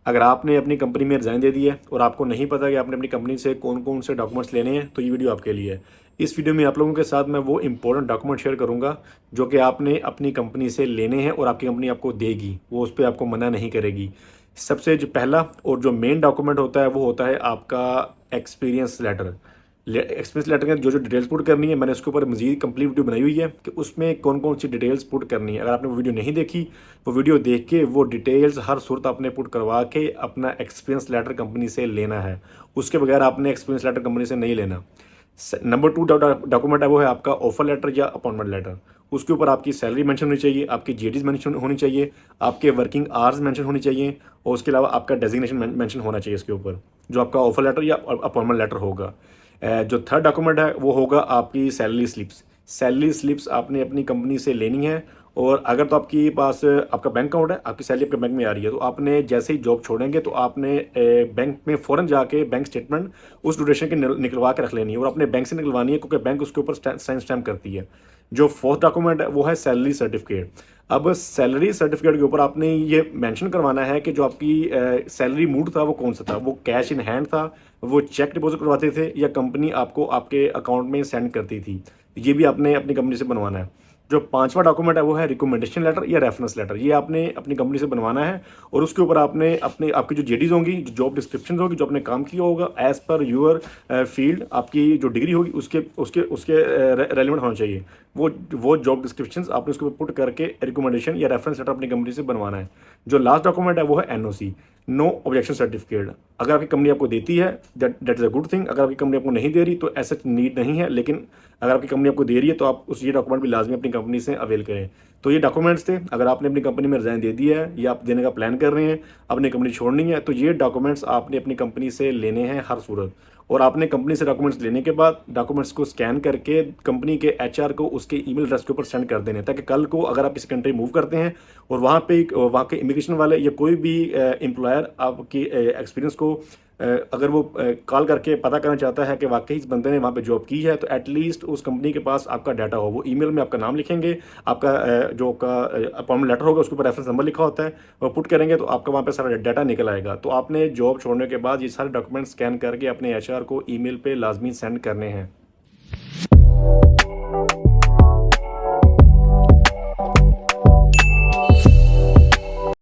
अगर आपने अपनी कंपनी में रिज़ाइन दे दिया है और आपको नहीं पता कि आपने अपनी कंपनी से कौन कौन से डॉक्यूमेंट्स लेने हैं, तो ये वीडियो आपके लिए है। इस वीडियो में आप लोगों के साथ मैं वो इंपॉर्टेंट डॉक्यूमेंट शेयर करूंगा जो कि आपने अपनी कंपनी से लेने हैं और आपकी कंपनी आपको देगी, वो उस पर आपको मना नहीं करेगी। सबसे जो पहला और जो मेन डॉक्यूमेंट होता है वो होता है आपका एक्सपीरियंस लेटर। एक्सपीरियंस लेटर के जो डिटेल्स पुट करनी है, मैंने उसके ऊपर मजीद कंप्लीट वीडियो बनाई हुई है कि उसमें कौन कौन सी डिटेल्स पुट करनी है। अगर आपने वो वीडियो नहीं देखी, वो वीडियो देख के वो डिटेल्स हर सूरत आपने पुट करवा के अपना एक्सपीरियंस लेटर कंपनी से लेना है। उसके बगैर आपने एक्सपीरियंस लेटर कंपनी से नहीं लेना। नंबर 2 डॉक्यूमेंट है वो है आपका ऑफर लेटर या अपॉइंटमेंट लेटर। उसके ऊपर आपकी सैलरी मेंशन होनी चाहिए, आपकी जीडीज मेंशन होनी चाहिए, आपके वर्किंग आवर्स मेंशन होनी चाहिए और उसके अलावा आपका डेजिग्नेशन मेंशन होना चाहिए इसके ऊपर, जो आपका ऑफर लेटर या अपॉइंटमेंट लेटर होगा। जो थर्ड डॉक्यूमेंट है वो होगा आपकी सैलरी स्लिप्स। सैलरी स्लिप्स आपने अपनी कंपनी से लेनी है और अगर तो आपके पास आपका बैंक अकाउंट है, आपकी सैलरी आपके बैंक में आ रही है, तो आपने जैसे ही जॉब छोड़ेंगे तो आपने बैंक में फ़ौरन जाके बैंक स्टेटमेंट उस ड्यूरेशन की निकलवा के रख लेनी है और अपने बैंक से निकलवानी है, क्योंकि बैंक उसके ऊपर साइन स्टैम्प करती है। जो फोर्थ डॉक्यूमेंट है वो है सैलरी सर्टिफिकेट। अब सैलरी सर्टिफिकेट के ऊपर आपने ये मेंशन करवाना है कि जो आपकी सैलरी मूड था वो कौन सा था, वो कैश इन हैंड था, वो चेक डिपॉजिट करवाते थे या कंपनी आपको आपके अकाउंट में सेंड करती थी। ये भी आपने अपनी कंपनी से बनवाना है। जो पांचवा डॉक्यूमेंट है वो है रिकमेंडेशन लेटर या रेफरेंस लेटर। ये आपने अपनी कंपनी से बनवाना है और उसके ऊपर आपने अपने आपकी जो जेडीज होंगी, जो जॉब डिस्क्रिप्शन होगी, जो आपने काम किया होगा एज पर यूर फील्ड, आपकी जो डिग्री होगी उसके उसके उसके रेलिवेंट होना चाहिए। वो जॉब डिस्क्रिप्शन आपने उसके ऊपर पुट करके रिकमेंडेशन या रेफरेंस लेटर अपनी कंपनी से बनवाना है। जो लास्ट डॉक्यूमेंट है वो है एनओसी, नो ऑब्जेक्शन सर्टिफिकेट। अगर आपकी कंपनी आपको देती है that is a good thing. अगर आपकी कंपनी आपको नहीं दे रही तो ऐसा नीड नहीं है, लेकिन अगर आपकी कंपनी आपको दे रही है तो आप ये डॉक्यूमेंट भी लाजमी अपनी कंपनी से अवेल करें। तो ये डॉक्यूमेंट्स थे। अगर आपने अपनी कंपनी में रिजाइन दे दिया है या आप देने का प्लान कर रहे हैं, अपनी कंपनी छोड़नी है, तो ये डॉक्यूमेंट्स आपने अपनी कंपनी से लेने हैं हर सूरत। और आपने कंपनी से डॉक्यूमेंट्स लेने के बाद डॉक्यूमेंट्स को स्कैन करके कंपनी के एचआर को उसके ईमेल एड्रेस के ऊपर सेंड कर देने, ताकि कल को अगर आप किसी कंट्री मूव करते हैं और वहाँ के इमिग्रेशन वाले या कोई भी एम्प्लॉयर आपकी एक्सपीरियंस को अगर वो कॉल करके पता करना चाहता है कि वाकई इस बंदे ने वहाँ पे जॉब की है, तो एटलीस्ट उस कंपनी के पास आपका डाटा हो। वो ईमेल में आपका नाम लिखेंगे, आपका जो का अपॉइंटमेंट लेटर होगा उसके ऊपर रेफरेंस नंबर लिखा होता है, वो पुट करेंगे तो आपका वहाँ पे सारा डाटा निकल आएगा। तो आपने जॉब छोड़ने के बाद ये सारे डॉक्यूमेंट स्कैन करके अपने एचआर को ईमेल पे लाजमी सेंड करने हैं।